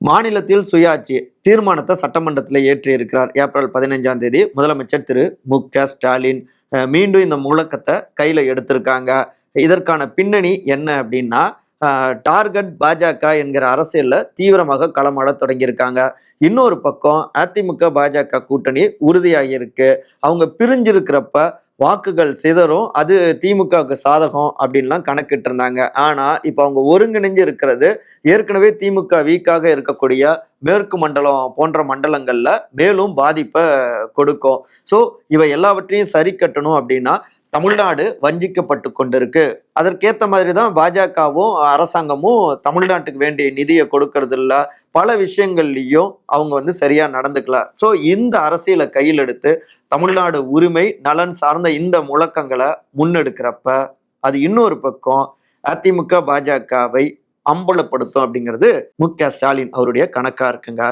மாநிலத்தில் சுயாட்சி தீர்மானத்தை சட்டமன்றத்தில் ஏற்றியிருக்கிறார். ஏப்ரல் 15ஆம் தேதி முதலமைச்சர் திரு மு.க.ஸ்டாலின் மீண்டும் இந்த முழக்கத்தை கையில எடுத்திருக்காங்க. இதற்கான பின்னணி என்ன அப்படின்னா, டார்கெட் பாஜக என்கிற அரசியல்ல தீவிரமாக களமாட தொடங்கியிருக்காங்க. இன்னொரு பக்கம் அதிமுக பாஜக கூட்டணி உறுதியாகி இருக்கு. அவங்க பிரிஞ்சிருக்கிறப்ப வாக்குகள் சிதறும், அது திமுகவுக்கு சாதகம் அப்படின்லாம் கணக்கிட்டு இருந்தாங்க. ஆனா இப்ப அவங்க ஒருங்கிணைஞ்சு இருக்கிறது ஏற்கனவே திமுக வீக்காக இருக்கக்கூடிய மேற்கு மண்டலம் போன்ற மண்டலங்கள்ல மேலும் பாதிப்பை கொடுக்கும். ஸோ இவை எல்லாவற்றையும் சரி கட்டணும் அப்படின்னா தமிழ்நாடு வஞ்சிக்கப்பட்டு கொண்டிருக்கு. அதற்கேத்த மாதிரி தான் பாஜகவும் அரசாங்கமும் தமிழ்நாட்டுக்கு வேண்டிய நிதியை கொடுக்கறது இல்ல. பல விஷயங்கள்லயும் அவங்க சரியா நடந்துக்கல. ஸோ இந்த அரசியலை கையில் எடுத்து தமிழ்நாடு உரிமை நலன் சார்ந்த இந்த முழக்கங்களை முன்னெடுக்கிறப்ப அது இன்னொரு பக்கம் அதிமுக பாஜகவை அம்பலப்படுத்தும் அப்படிங்கிறது மு.க.ஸ்டாலின் அவருடைய கணக்கா இருக்குங்க.